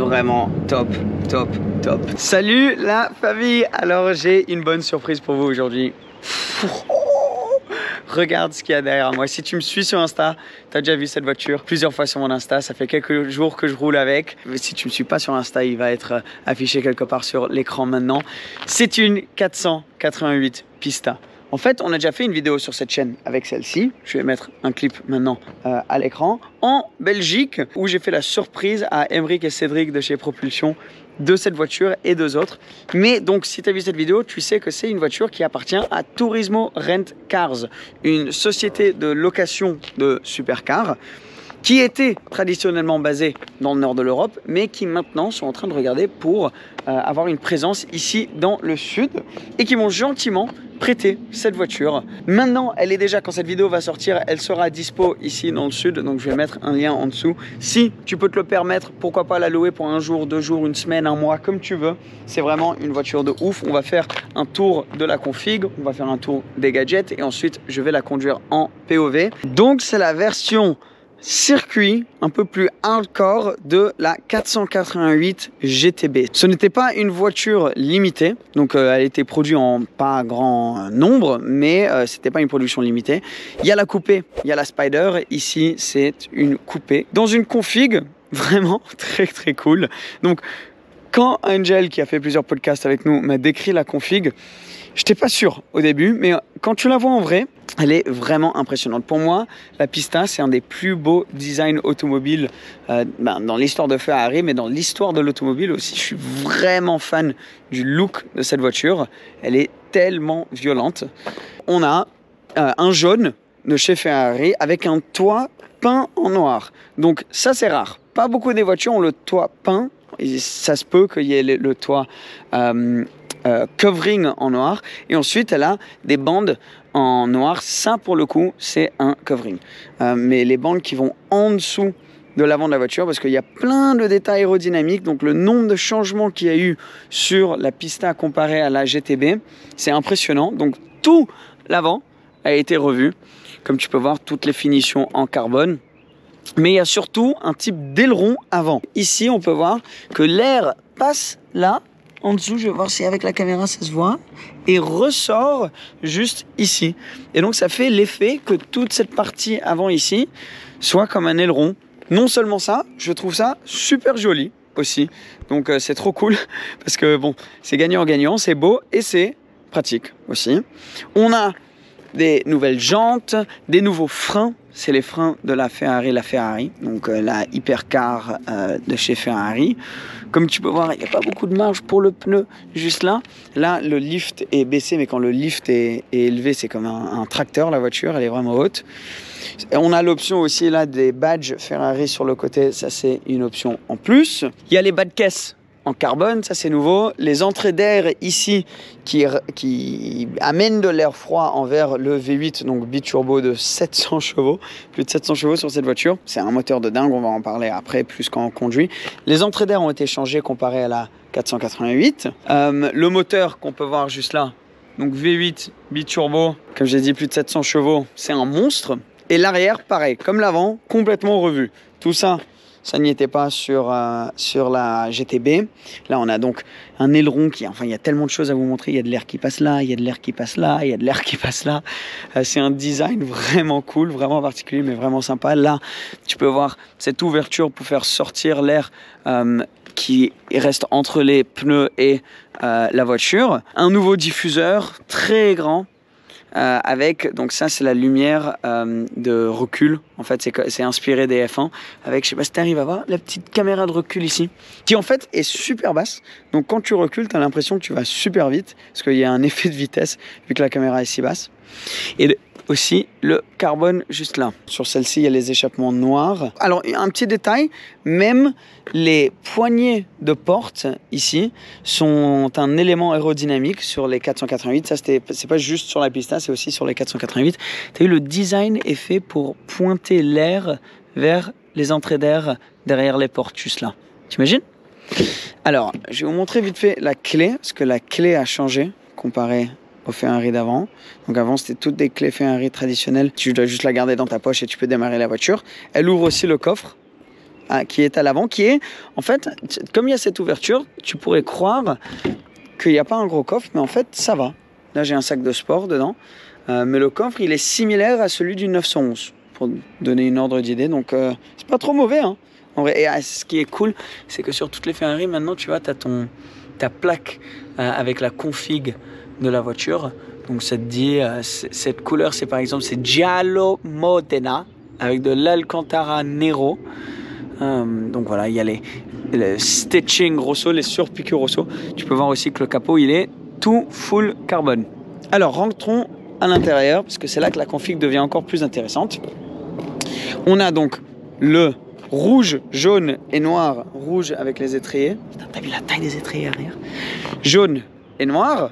vraiment top, top, top. Salut la famille. Alors j'ai une bonne surprise pour vous aujourd'hui. Regarde ce qu'il y a derrière moi. Si tu me suis sur Insta, tu as déjà vu cette voiture plusieurs fois sur mon Insta. Ça fait quelques jours que je roule avec. Mais si tu me suis pas sur Insta, il va être affiché quelque part sur l'écran maintenant. C'est une 488 Pista. En fait, on a déjà fait une vidéo sur cette chaîne avec celle-ci. Je vais mettre un clip maintenant à l'écran. En Belgique, où j'ai fait la surprise à Emeric et Cédric de chez Propulsion de cette voiture et deux autres. Mais donc, si tu as vu cette vidéo, tu sais que c'est une voiture qui appartient à Turismo Rent Cars, une société de location de supercars qui était traditionnellement basée dans le nord de l'Europe, mais qui maintenant sont en train de regarder pour avoir une présence ici dans le sud et qui m'ont gentiment prêté cette voiture. Maintenant, elle est déjà, quand cette vidéo va sortir, elle sera dispo ici dans le sud, donc je vais mettre un lien en dessous. Si tu peux te le permettre, pourquoi pas la louer pour un jour, 2 jours, une semaine, un mois, comme tu veux. C'est vraiment une voiture de ouf. On va faire un tour de la config, on va faire un tour des gadgets et ensuite je vais la conduire en POV. Donc c'est la version circuit un peu plus hardcore de la 488 GTB. Ce n'était pas une voiture limitée, donc elle était produite en pas grand nombre, mais c'était pas une production limitée. Il y a la coupée, il y a la Spider. Ici, c'est une coupée dans une config vraiment très très cool. Donc, quand Angel, qui a fait plusieurs podcasts avec nous, m'a décrit la config, j'étais pas sûr au début, mais quand tu la vois en vrai, elle est vraiment impressionnante. Pour moi, la Pista, c'est un des plus beaux designs automobiles dans l'histoire de Ferrari, mais dans l'histoire de l'automobile aussi. Je suis vraiment fan du look de cette voiture. Elle est tellement violente. On a un jaune de chez Ferrari avec un toit peint en noir. Donc ça, c'est rare. Pas beaucoup des voitures ont le toit peint. Et ça se peut qu'il y ait le toit covering en noir. Et ensuite, elle a des bandes en noir. Ça, pour le coup, c'est un covering. Mais les bandes qui vont en dessous de l'avant de la voiture, parce qu'il y a plein de détails aérodynamiques. Donc, le nombre de changements qu'il y a eu sur la Pista comparé à la GTB, c'est impressionnant. Donc, tout l'avant a été revu. Comme tu peux voir, toutes les finitions en carbone. Mais il y a surtout un type d'aileron avant. Ici, on peut voir que l'air passe là, en dessous. Je vais voir si avec la caméra ça se voit. Et ressort juste ici. Et donc, ça fait l'effet que toute cette partie avant ici soit comme un aileron. Non seulement ça, je trouve ça super joli aussi. Donc, c'est trop cool parce que bon, c'est gagnant-gagnant, c'est beau et c'est pratique aussi. On a des nouvelles jantes, des nouveaux freins. C'est les freins de la Ferrari, donc la hypercar de chez Ferrari. Comme tu peux voir, il n'y a pas beaucoup de marge pour le pneu juste là. Là, le lift est baissé, mais quand le lift est élevé, c'est comme un tracteur, la voiture, elle est vraiment haute. Et on a l'option aussi là des badges Ferrari sur le côté, ça c'est une option en plus. Il y a les bas de caisse en carbone, ça c'est nouveau. Les entrées d'air ici qui amènent de l'air froid envers le V8, donc biturbo de 700 chevaux, plus de 700 chevaux sur cette voiture. C'est un moteur de dingue, on va en parler après, plus quand on conduit. Les entrées d'air ont été changées comparé à la 488. Le moteur qu'on peut voir juste là, donc V8 biturbo, comme j'ai dit, plus de 700 chevaux, c'est un monstre. Et l'arrière, pareil, comme l'avant, complètement revu. Tout ça, ça n'y était pas sur la GTB. Là, on a donc un aileron qui... Enfin, il y a tellement de choses à vous montrer. Il y a de l'air qui passe là, il y a de l'air qui passe là, il y a de l'air qui passe là. C'est un design vraiment cool, vraiment particulier, mais vraiment sympa. Là, tu peux voir cette ouverture pour faire sortir l'air qui reste entre les pneus et la voiture. Un nouveau diffuseur très grand. Avec, donc ça c'est la lumière de recul, en fait c'est inspiré des F1 avec, je sais pas si tu arrives à voir, la petite caméra de recul ici, qui en fait est super basse, donc quand tu recules tu as l'impression que tu vas super vite, parce qu'il y a un effet de vitesse vu que la caméra est si basse. Et aussi le carbone juste là. Sur celle-ci, il y a les échappements noirs. Alors, un petit détail, même les poignées de porte ici sont un élément aérodynamique sur les 488. Ça, c'est pas juste sur la Pista, c'est aussi sur les 488. Tu as vu, le design est fait pour pointer l'air vers les entrées d'air derrière les portes juste là. T'imagines? Alors, je vais vous montrer vite fait la clé, parce que la clé a changé comparé au Ferrari d'avant. Donc avant, c'était toutes des clés Ferrari traditionnelles. Tu dois juste la garder dans ta poche et tu peux démarrer la voiture. Elle ouvre aussi le coffre qui est à l'avant, qui est, en fait, comme il y a cette ouverture, tu pourrais croire qu'il n'y a pas un gros coffre, mais en fait, ça va. Là, j'ai un sac de sport dedans, mais le coffre, il est similaire à celui du 911, pour donner une ordre d'idée, donc c'est pas trop mauvais, hein. En vrai, et ce qui est cool, c'est que sur toutes les Ferrari, maintenant, tu vois, tu as ta plaque avec la config de la voiture. Donc, ça te dit, cette couleur, c'est par exemple, c'est Giallo Modena, avec de l'Alcantara Nero. Donc voilà, il y a les stitching Rosso, les surpiqûres Rosso. Tu peux voir aussi que le capot, il est tout full carbone. Alors, rentrons à l'intérieur, parce que c'est là que la config devient encore plus intéressante. On a donc le rouge, jaune et noir. Rouge avec les étriers. Putain, t'as vu la taille des étriers arrière? Jaune et noir.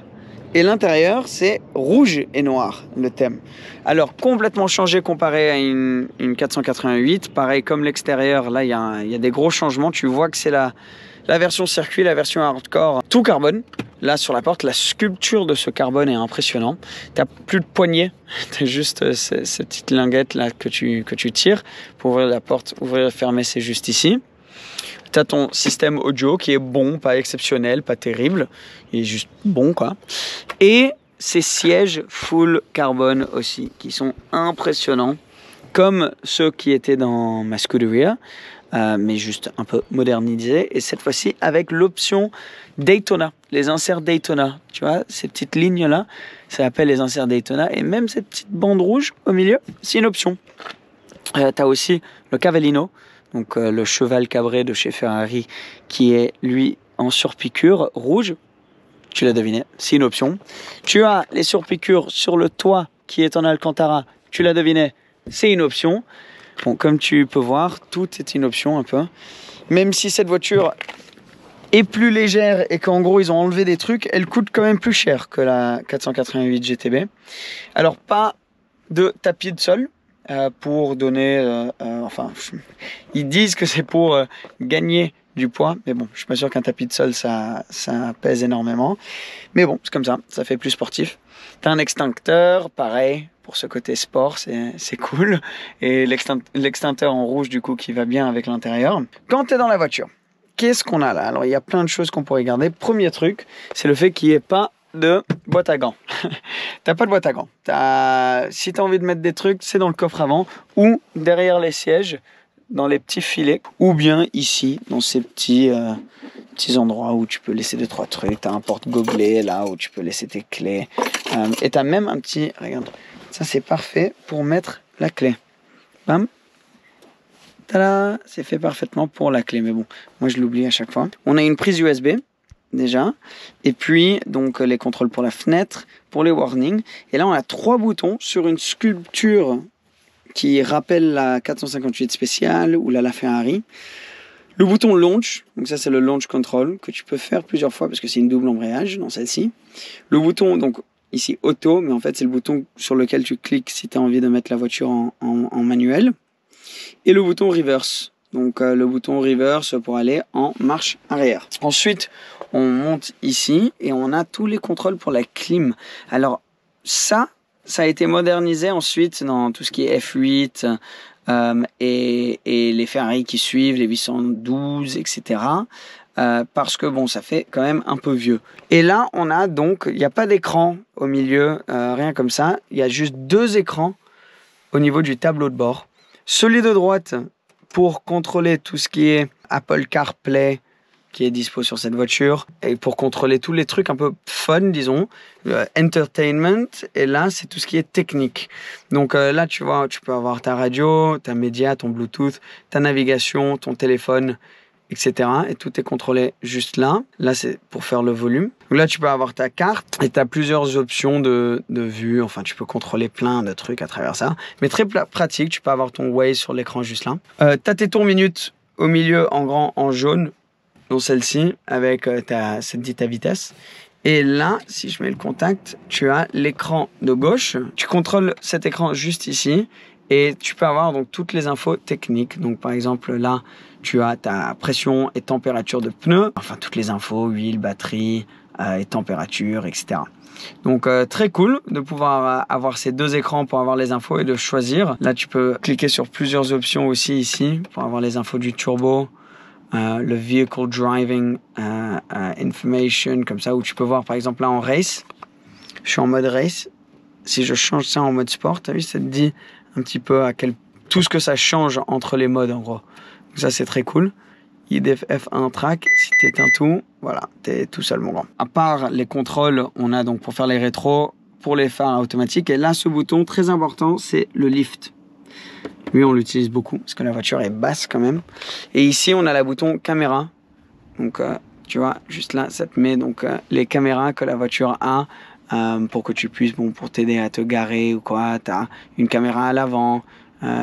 Et l'intérieur, c'est rouge et noir, le thème. Alors, complètement changé comparé à une 488. Pareil, comme l'extérieur, là, il y a des gros changements. Tu vois que c'est la version circuit, la version hardcore. Tout carbone. Là, sur la porte, la sculpture de ce carbone est impressionnant. Tu n'as plus de poignée. Tu as juste ces petites linguettes là que tu tires pour ouvrir la porte. Ouvrir et fermer, c'est juste ici. Tu as ton système audio qui est bon, pas exceptionnel, pas terrible. Il est juste bon, quoi. Et ces sièges full carbone aussi, qui sont impressionnants, comme ceux qui étaient dans ma Scuderia, mais juste un peu modernisés. Et cette fois-ci, avec l'option Daytona, les inserts Daytona. Tu vois, ces petites lignes-là, ça s'appelle les inserts Daytona. Et même cette petite bande rouge au milieu, c'est une option. Tu as aussi le Cavallino, donc le cheval cabré de chez Ferrari, qui est lui en surpiqûre rouge. Tu l'as deviné, c'est une option. Tu as les surpiqûres sur le toit qui est en Alcantara. Tu l'as deviné, c'est une option. Bon, comme tu peux voir, tout est une option un peu. Même si cette voiture est plus légère et qu'en gros ils ont enlevé des trucs, elle coûte quand même plus cher que la 488 GTB. Alors pas de tapis de sol pour donner, enfin ils disent que c'est pour gagner du poids, mais bon, je suis pas sûr qu'un tapis de sol ça pèse énormément. Mais bon, c'est comme ça fait plus sportif. T'as un extincteur, pareil. Pour ce côté sport, c'est cool. Et l'extincteur en rouge, du coup, qui va bien avec l'intérieur. Quand tu es dans la voiture, qu'est-ce qu'on a là? Alors, il y a plein de choses qu'on pourrait garder. Premier truc, c'est le fait qu'il n'y ait pas de boîte à gants. T'as pas de boîte à gants. Si tu as envie de mettre des trucs, c'est dans le coffre avant ou derrière les sièges, dans les petits filets, ou bien ici, dans ces petits endroits où tu peux laisser 2-3 trucs. Tu as un porte-gobelet là où tu peux laisser tes clés. Et tu as même un petit... Regarde. Ça, c'est parfait pour mettre la clé. Bam. Tada. C'est fait parfaitement pour la clé. Mais bon, moi, je l'oublie à chaque fois. On a une prise USB, déjà. Et puis, donc, les contrôles pour la fenêtre, pour les warnings. Et là, on a 3 boutons sur une sculpture qui rappelle la 458 spéciale ou la Ferrari. Le bouton launch. Donc ça, c'est le launch control que tu peux faire plusieurs fois parce que c'est une double embrayage dans celle-ci. Le bouton, donc, ici auto, mais en fait c'est le bouton sur lequel tu cliques si tu as envie de mettre la voiture en manuel. Et le bouton reverse, donc le bouton reverse pour aller en marche arrière. Ensuite on monte ici et on a tous les contrôles pour la clim. Alors ça a été modernisé ensuite dans tout ce qui est F8 et les Ferrari qui suivent, les 812, etc. Parce que bon, ça fait quand même un peu vieux. Et là, on a donc, il n'y a pas d'écran au milieu, rien comme ça. Il y a juste 2 écrans au niveau du tableau de bord. Celui de droite pour contrôler tout ce qui est Apple CarPlay qui est dispo sur cette voiture et pour contrôler tous les trucs un peu fun, disons, entertainment. Et là, c'est tout ce qui est technique. Donc là, tu vois, tu peux avoir ta radio, ta média, ton Bluetooth, ta navigation, ton téléphone, etc. Et tout est contrôlé juste là. Là, c'est pour faire le volume. Donc là, tu peux avoir ta carte et tu as plusieurs options de vue. Enfin, tu peux contrôler plein de trucs à travers ça. Mais très pratique, tu peux avoir ton Waze sur l'écran juste là. Tu as tes tours minutes au milieu en grand, en jaune, dans celle-ci, avec ça te dit ta vitesse. Et là, si je mets le contact, tu as l'écran de gauche. Tu contrôles cet écran juste ici. Et tu peux avoir donc toutes les infos techniques. Donc par exemple là, tu as ta pression et température de pneus. Enfin toutes les infos, huile, batterie, et température, etc. Donc très cool de pouvoir avoir ces deux écrans pour avoir les infos et de choisir. Là tu peux cliquer sur plusieurs options aussi ici pour avoir les infos du turbo, le vehicle driving information comme ça, où tu peux voir par exemple là en race, je suis en mode race, si je change ça en mode sport, t'as vu, ça te dit un petit peu tout ce que ça change entre les modes en gros. Donc ça c'est très cool. IDF F1 track, si tu éteins tout, voilà, t'es tout seul mon grand. À part les contrôles, on a donc pour faire les rétros, pour les phares automatiques, et là ce bouton très important, c'est le lift. Lui on l'utilise beaucoup, parce que la voiture est basse quand même. Et ici on a le bouton caméra, donc tu vois, juste là, ça te met donc les caméras que la voiture a, pour que tu puisses, bon, pour t'aider à te garer ou quoi, t'as une caméra à l'avant,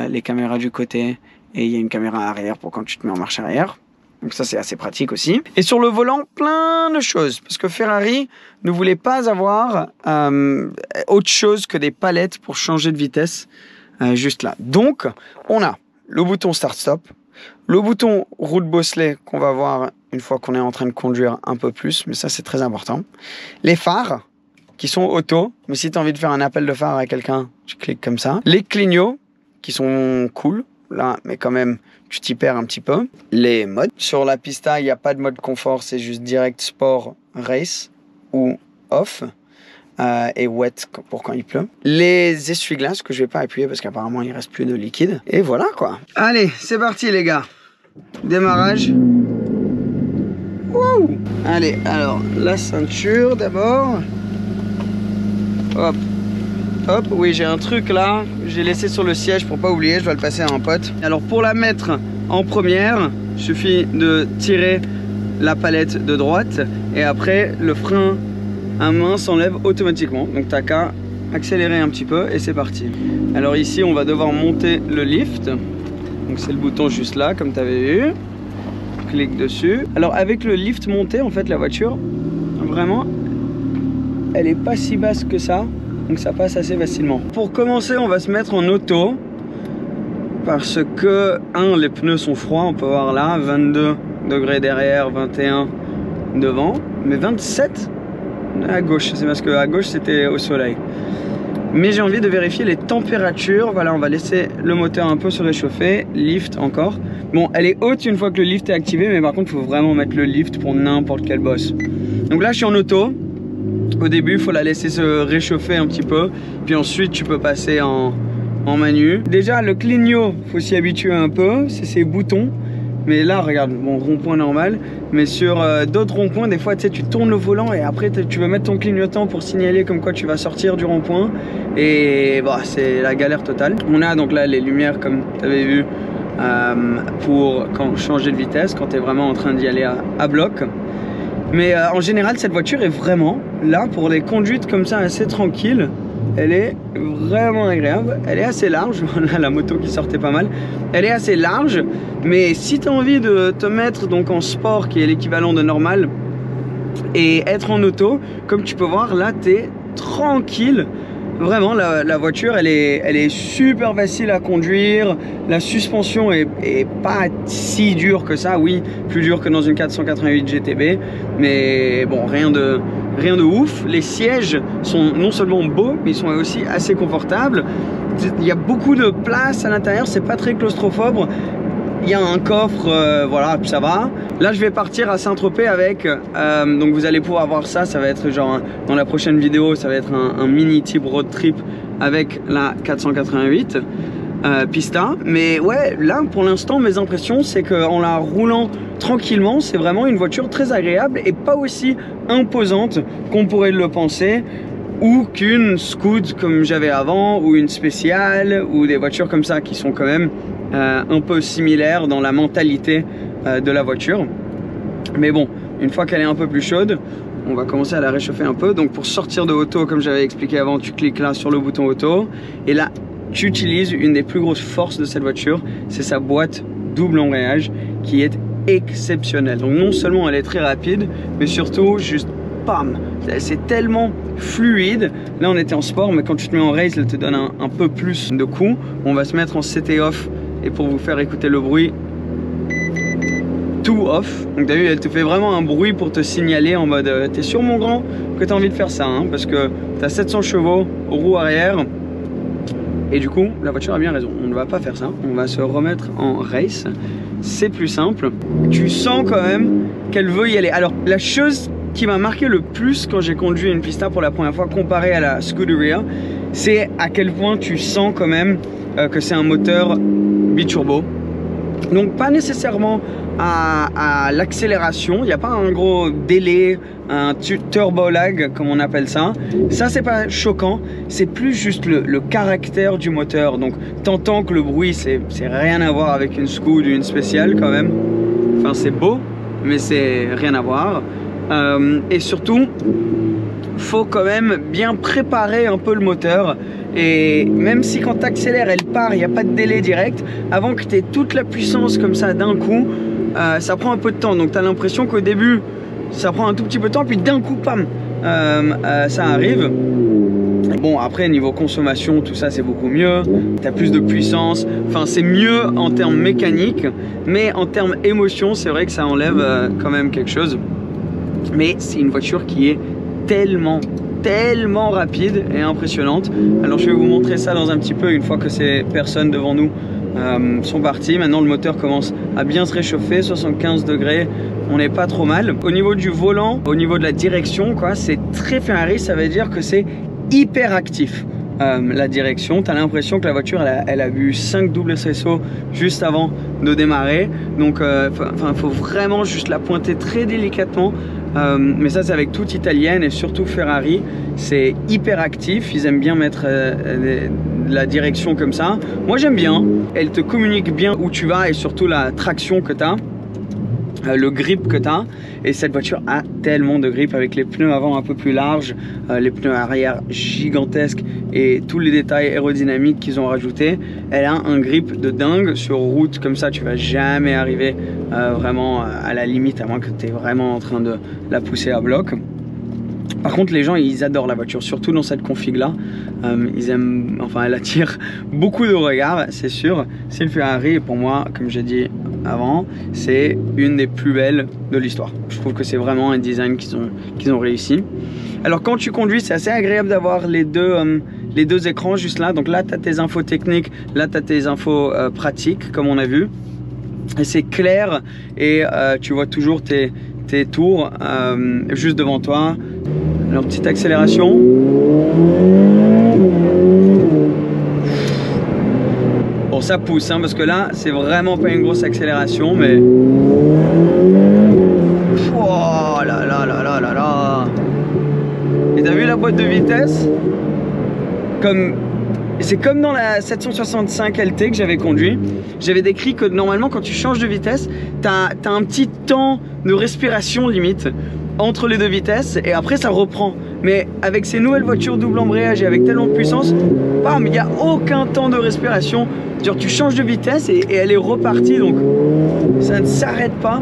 les caméras du côté, et il y a une caméra arrière pour quand tu te mets en marche arrière. Donc ça c'est assez pratique aussi. Et sur le volant, plein de choses. Parce que Ferrari ne voulait pas avoir autre chose que des palettes pour changer de vitesse. Juste là. Donc on a le bouton start-stop. Le bouton route bosselet qu'on va voir une fois qu'on est en train de conduire un peu plus. Mais ça c'est très important. Les phares qui sont auto. Mais si tu as envie de faire un appel de phare à quelqu'un, tu cliques comme ça. Les clignots qui sont cool. Là, mais quand même, tu t'y perds un petit peu. Les modes. Sur la Pista, il n'y a pas de mode confort, c'est juste direct sport, race ou off. Et wet pour quand il pleut. Les essuie-glaces que je vais pas appuyer parce qu'apparemment il reste plus de liquide. Et voilà quoi. Allez, c'est parti les gars. Démarrage. Wouh! Allez, alors la ceinture d'abord. Hop. Hop, oui, j'ai un truc là, j'ai laissé sur le siège pour pas oublier, je dois le passer à un pote. Alors pour la mettre en première, il suffit de tirer la palette de droite et après le frein à main s'enlève automatiquement. Donc t'as qu'à accélérer un petit peu et c'est parti. Alors ici on va devoir monter le lift. Donc c'est le bouton juste là comme tu avais vu. Clique dessus. Alors avec le lift monté, en fait la voiture, vraiment, elle est pas si basse que ça. Donc ça passe assez facilement. Pour commencer, on va se mettre en auto. Parce que, les pneus sont froids. On peut voir là, 22 degrés derrière, 21 devant. Mais 27 à gauche. C'est parce que à gauche, c'était au soleil. Mais j'ai envie de vérifier les températures. Voilà, on va laisser le moteur un peu se réchauffer. Lift encore. Bon, elle est haute une fois que le lift est activé. Mais par contre, il faut vraiment mettre le lift pour n'importe quel boss. Donc là, je suis en auto. Au début, il faut la laisser se réchauffer un petit peu. Puis ensuite, tu peux passer en manu. Déjà, le clignot, il faut s'y habituer un peu. C'est ces boutons. Mais là, regarde, bon, rond-point normal. Mais sur d'autres ronds-points, des fois, tu sais, tu tournes le volant et après, tu veux mettre ton clignotant pour signaler comme quoi tu vas sortir du rond-point. Et bah, c'est la galère totale. On a donc là les lumières, comme tu avais vu, pour changer de vitesse, quand tu es vraiment en train d'y aller à bloc. Mais en général, cette voiture est vraiment là pour les conduites comme ça assez tranquilles. Elle est vraiment agréable. Elle est assez large. Voilà la moto qui sortait pas mal. Elle est assez large. Mais si tu as envie de te mettre donc en sport, qui est l'équivalent de normal, et être en auto, comme tu peux voir, là, tu es tranquille. Vraiment, la voiture, elle est super facile à conduire. La suspension est pas si dure que ça. Oui, plus dure que dans une 488 GTB. Mais bon, rien de ouf. Les sièges sont non seulement beaux, mais ils sont aussi assez confortables. Il y a beaucoup de place à l'intérieur. C'est pas très claustrophobe. Il y a un coffre, voilà, puis ça va. Là, je vais partir à Saint-Tropez avec, donc vous allez pouvoir voir ça, ça va être genre, dans la prochaine vidéo, ça va être un mini type road trip avec la 488 Pista. Mais ouais, là, pour l'instant, mes impressions, c'est qu'en la roulant tranquillement, c'est vraiment une voiture très agréable et pas aussi imposante qu'on pourrait le penser, ou qu'une Scoot comme j'avais avant, ou une spéciale, ou des voitures comme ça qui sont quand même un peu similaires dans la mentalité de la voiture. Mais bon, une fois qu'elle est un peu plus chaude, on va commencer à la réchauffer un peu. Donc pour sortir de auto, comme j'avais expliqué avant, tu cliques là sur le bouton auto et là tu utilises une des plus grosses forces de cette voiture, c'est sa boîte double embrayage qui est exceptionnelle. Donc non seulement elle est très rapide, mais surtout juste bam, c'est tellement fluide. Là on était en sport, mais quand tu te mets en race, elle te donne un peu plus de coups. On va se mettre en CT off et pour vous faire écouter le bruit, tout off. Donc t'as vu, elle te fait vraiment un bruit pour te signaler en mode t'es sûr mon grand que t'as envie de faire ça, hein, parce que t'as 700 chevaux, roue arrière. Et du coup, la voiture a bien raison. On ne va pas faire ça. On va se remettre en race. C'est plus simple. Tu sens quand même qu'elle veut y aller. Alors, la chose qui m'a marqué le plus quand j'ai conduit une Pista pour la première fois comparé à la Scuderia, c'est à quel point tu sens quand même que c'est un moteur biturbo. Donc pas nécessairement à l'accélération, il n'y a pas un gros délai, un turbo lag comme on appelle ça. Ça c'est pas choquant, c'est plus juste le caractère du moteur. Donc t'entends que le bruit c'est rien à voir avec une Scud ou une spéciale quand même. Enfin c'est beau, mais c'est rien à voir. Et surtout, faut quand même bien préparer un peu le moteur. Et même si quand tu accélères, elle part, il n'y a pas de délai direct, avant que tu aies toute la puissance comme ça d'un coup, ça prend un peu de temps. Donc tu as l'impression qu'au début, ça prend un tout petit peu de temps, puis d'un coup, pam, ça arrive. Bon, après, niveau consommation, tout ça, c'est beaucoup mieux. Tu as plus de puissance. Enfin, c'est mieux en termes mécaniques, mais en termes émotion, c'est vrai que ça enlève quand même quelque chose. Mais c'est une voiture qui est tellement rapide et impressionnante. Alors je vais vous montrer ça dans un petit peu une fois que ces personnes devant nous sont parties. Maintenant le moteur commence à bien se réchauffer, 75 degrés, on n'est pas trop mal. Au niveau du volant, au niveau de la direction, quoi, c'est très Ferrari, ça veut dire que c'est hyper actif. La direction, tu as l'impression que la voiture elle a eu 5 double SSO juste avant de démarrer. Donc faut vraiment juste la pointer très délicatement. Mais ça c'est avec toute italienne et surtout Ferrari, c'est hyper actif, ils aiment bien mettre la direction comme ça. Moi j'aime bien, elle te communique bien où tu vas et surtout la traction que tu as. Le grip que tu as, et cette voiture a tellement de grip avec les pneus avant un peu plus larges, les pneus arrière gigantesques et tous les détails aérodynamiques qu'ils ont rajoutés. Elle a un grip de dingue. Sur route comme ça tu vas jamais arriver vraiment à la limite, à moins que tu es vraiment en train de la pousser à bloc. Par contre les gens ils adorent la voiture, surtout dans cette config là. Ils aiment, enfin elle attire beaucoup de regards, c'est sûr. C'est le Ferrari et pour moi, comme j'ai dit avant, c'est une des plus belles de l'histoire. Je trouve que c'est vraiment un design qu'ils ont réussi. Alors quand tu conduis, c'est assez agréable d'avoir les deux écrans juste là. Donc là tu as tes infos techniques, là tu as tes infos pratiques comme on a vu. Et c'est clair et tu vois toujours tes tours juste devant toi. Alors petite accélération. Bon ça pousse hein, parce que là c'est vraiment pas une grosse accélération mais... Oh là là là là là là. Et t'as vu la boîte de vitesse? C'est comme dans la 765 LT que j'avais conduit. J'avais décrit que normalement quand tu changes de vitesse, t'as un petit temps de respiration limite entre les deux vitesses et après ça reprend. Mais avec ces nouvelles voitures double embrayage et avec tellement de puissance, bam, il n'y a aucun temps de respiration. Genre tu changes de vitesse et elle est repartie, donc ça ne s'arrête pas.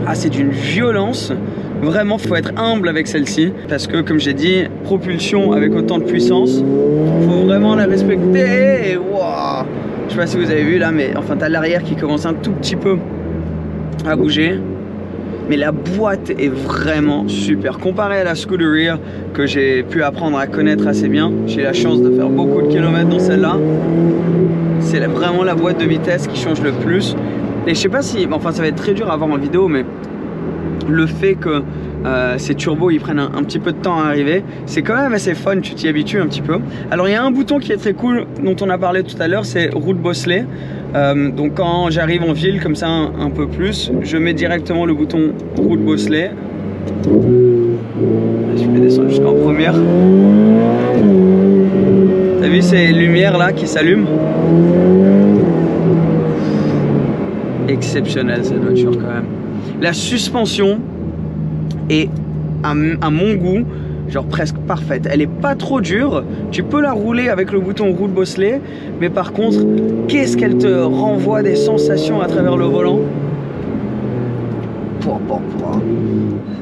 Ah, c'est d'une violence. Vraiment, il faut être humble avec celle-ci parce que, comme j'ai dit, propulsion avec autant de puissance, faut vraiment la respecter. Wow. Je sais pas si vous avez vu là, mais enfin, t'as l'arrière qui commence un tout petit peu à bouger. Mais la boîte est vraiment super. Comparé à la Scuderia que j'ai pu apprendre à connaître assez bien, j'ai la chance de faire beaucoup de kilomètres dans celle-là. C'est vraiment la boîte de vitesse qui change le plus. Et je sais pas si, enfin ça va être très dur à voir en vidéo, mais le fait que ces turbos ils prennent un petit peu de temps à arriver, c'est quand même assez fun, tu t'y habitues un petit peu. Alors il y a un bouton qui est très cool dont on a parlé tout à l'heure, c'est route bosselée. Donc quand j'arrive en ville comme ça un peu plus, je mets directement le bouton route bosselée. Je vais descendre jusqu'en première. T'as vu ces lumières là qui s'allument? Exceptionnelle cette voiture quand même. La suspension est à mon goût genre presque parfaite. Elle est pas trop dure, tu peux la rouler avec le bouton route bosselée, mais par contre qu'est-ce qu'elle te renvoie des sensations à travers le volant.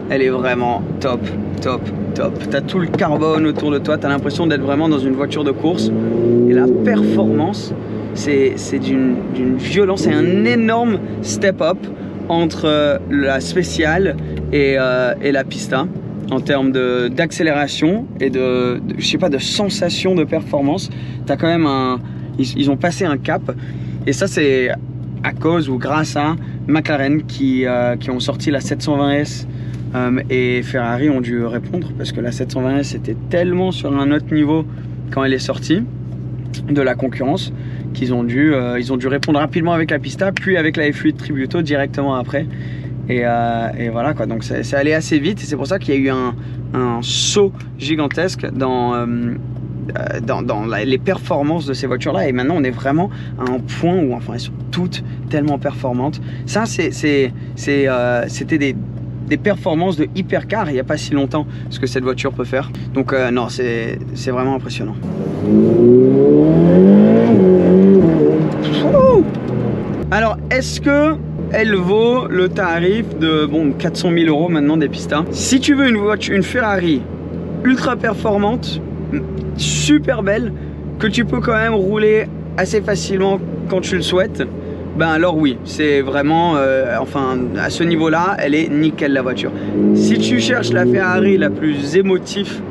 Elle est vraiment top, top, top. T'as tout le carbone autour de toi, t'as l'impression d'être vraiment dans une voiture de course. Et la performance, c'est d'une violence, c'est un énorme step up entre la spéciale et la pista en termes d'accélération et je sais pas, de sensation de performance. T'as quand même ils ont passé un cap, et ça c'est à cause ou grâce à McLaren qui ont sorti la 720S, et Ferrari ont dû répondre parce que la 720S était tellement sur un autre niveau quand elle est sortie de la concurrence qu'ils ont dû répondre rapidement avec la pista, puis avec la F8 Tributo directement après. Et voilà quoi, donc c'est allé assez vite, et c'est pour ça qu'il y a eu un saut gigantesque dans les performances de ces voitures là, et maintenant on est vraiment à un point où enfin elles sont toutes tellement performantes. Ça c'était des performances de hypercar il n'y a pas si longtemps, ce que cette voiture peut faire. Donc non, c'est vraiment impressionnant. Alors est-ce que elle vaut le tarif de 400 000 € maintenant des pistas? Si tu veux une Ferrari ultra performante, super belle, que tu peux quand même rouler assez facilement quand tu le souhaites, ben alors oui, c'est vraiment, enfin à ce niveau-là, elle est nickel la voiture. Si tu cherches la Ferrari la plus émotive,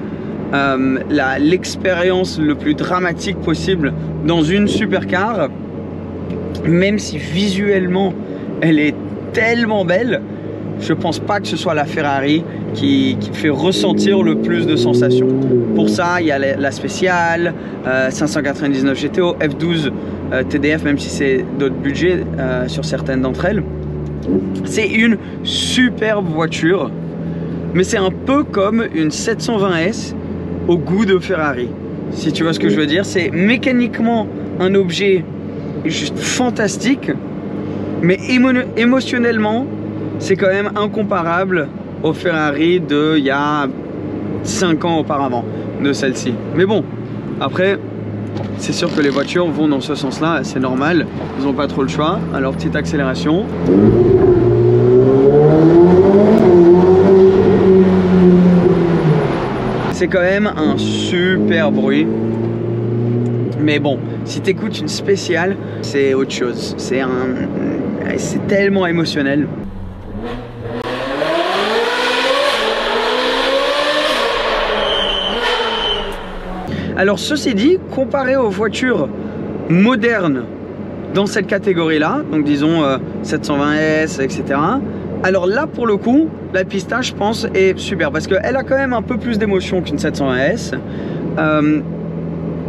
l'expérience le plus dramatique possible dans une supercar, même si visuellement elle est tellement belle, je pense pas que ce soit la Ferrari qui fait ressentir le plus de sensations. Pour ça, il y a la spéciale, 599 GTO, F12 TDF, même si c'est d'autres budgets sur certaines d'entre elles. C'est une superbe voiture, mais c'est un peu comme une 720S au goût de Ferrari, si tu vois ce que je veux dire. C'est mécaniquement un objet juste fantastique, mais émotionnellement, c'est quand même incomparable aux Ferrari de il y a 5 ans auparavant, de celle-ci. Mais bon, après, c'est sûr que les voitures vont dans ce sens-là, c'est normal, ils n'ont pas trop le choix. Alors, petite accélération. C'est quand même un super bruit. Mais bon, si tu écoutes une spéciale, c'est autre chose. C'est tellement émotionnel. Alors ceci dit, comparé aux voitures modernes dans cette catégorie-là, donc disons 720S, etc. Alors là, pour le coup, la pista, je pense, est super parce qu'elle a quand même un peu plus d'émotion qu'une 720S.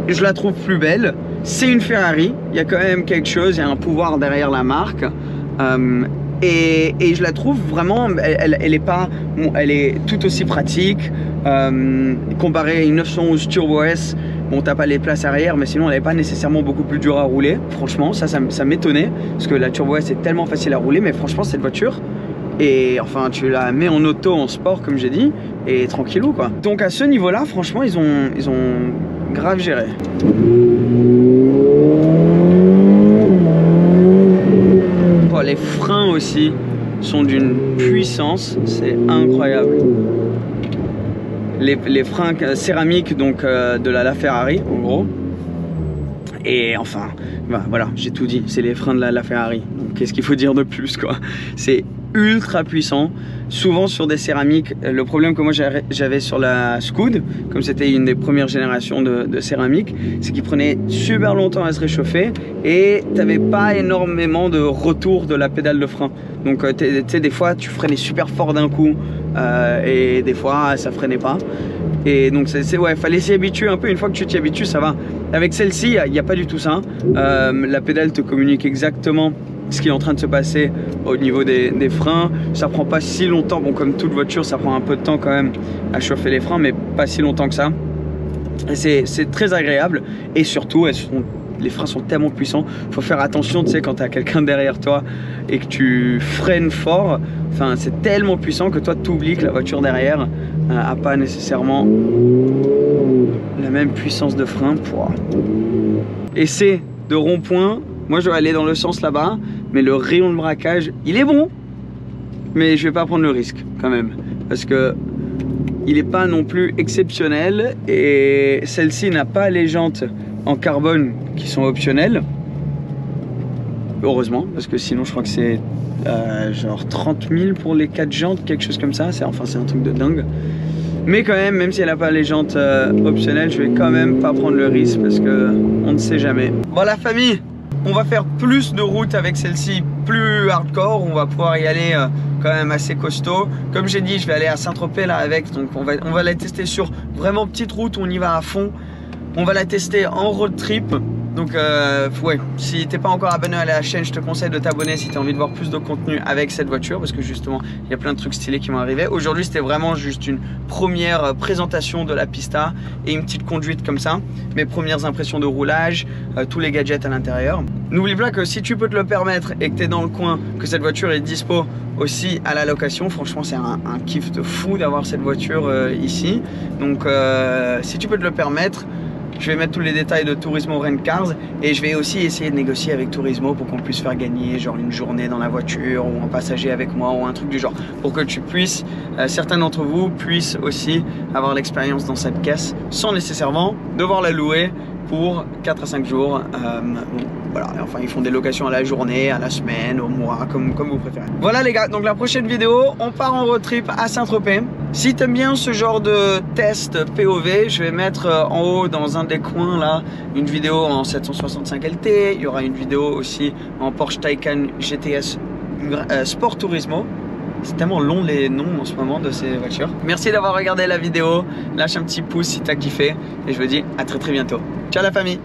Je la trouve plus belle. C'est une Ferrari, il y a quand même quelque chose, il y a un pouvoir derrière la marque. Et je la trouve vraiment, elle est tout aussi pratique. Comparé à une 911 Turbo S, bon, t'as pas les places arrière, mais sinon elle n'est pas nécessairement beaucoup plus dure à rouler. Franchement, ça m'étonnait, parce que la Turbo S est tellement facile à rouler, mais franchement cette voiture, et enfin tu la mets en auto, en sport comme j'ai dit, et tranquillou quoi. Donc à ce niveau là, franchement ils ont grave géré. Oh, les freins aussi sont d'une puissance, c'est incroyable. Les freins céramiques donc de la Ferrari en gros. Et enfin voilà, j'ai tout dit, c'est les freins de la Ferrari, donc qu'est-ce qu'il faut dire de plus quoi. C'est ultra puissant, souvent sur des céramiques. Le problème que moi j'avais sur la Scud, comme c'était une des premières générations de céramique, c'est qu'il prenait super longtemps à se réchauffer et t'avais pas énormément de retour de la pédale de frein. Donc tu sais, des fois tu freinais super fort d'un coup et des fois ça freinait pas. Et donc ouais, fallait s'y habituer un peu. Une fois que tu t'y habitues, ça va. Avec celle-ci, il n'y a pas du tout ça. La pédale te communique exactement ce qui est en train de se passer au niveau des freins. Ça prend pas si longtemps, bon comme toute voiture ça prend un peu de temps quand même à chauffer les freins, mais pas si longtemps que ça. Et c'est très agréable, et surtout les freins sont tellement puissants, faut faire attention, tu sais, quand tu as quelqu'un derrière toi et que tu freines fort, enfin c'est tellement puissant que toi tu oublies que la voiture derrière a pas nécessairement la même puissance de frein. Et c'est de rond-point. Moi je dois aller dans le sens là-bas, mais le rayon de braquage il est bon, mais je vais pas prendre le risque quand même, parce que il n'est pas non plus exceptionnel, et celle-ci n'a pas les jantes en carbone qui sont optionnelles. heureusement, parce que sinon je crois que c'est genre 30 000 pour les 4 jantes, quelque chose comme ça. C'est un truc de dingue. Mais quand même si elle n'a pas les jantes optionnelles, je vais quand même pas prendre le risque parce que on ne sait jamais. Bon la famille, on va faire plus de routes avec celle-ci, plus hardcore. On va pouvoir y aller quand même assez costaud. Comme j'ai dit, je vais aller à Saint-Tropez là avec, donc on va la tester sur vraiment petite route, on y va à fond. On va la tester en road trip. Donc ouais, si t'es pas encore abonné à la chaîne, je te conseille de t'abonner si tu as envie de voir plus de contenu avec cette voiture, parce que justement il y a plein de trucs stylés qui vont arriver. Aujourd'hui c'était vraiment juste une première présentation de la Pista et une petite conduite comme ça, mes premières impressions de roulage, tous les gadgets à l'intérieur. N'oublie pas que si tu peux te le permettre et que tu es dans le coin, que cette voiture est dispo aussi à la location, franchement c'est un kiff de fou d'avoir cette voiture ici. Donc si tu peux te le permettre, je vais mettre tous les détails de Turismo Rent Cars et je vais aussi essayer de négocier avec Turismo pour qu'on puisse faire gagner genre une journée dans la voiture ou un passager avec moi ou un truc du genre, pour que tu puisses, certains d'entre vous puissent aussi avoir l'expérience dans cette caisse sans nécessairement devoir la louer pour 4 à 5 jours. Voilà, enfin ils font des locations à la journée, à la semaine, au mois, comme vous préférez. Voilà les gars, donc la prochaine vidéo, on part en road trip à Saint-Tropez. Si t'aimes bien ce genre de test POV, je vais mettre en haut dans un des coins là une vidéo en 765 LT. Il y aura une vidéo aussi en Porsche Taycan GTS Sport Turismo. C'est tellement long les noms en ce moment de ces voitures. Merci d'avoir regardé la vidéo. Lâche un petit pouce si t'as kiffé. Et je vous dis à très bientôt. Ciao la famille!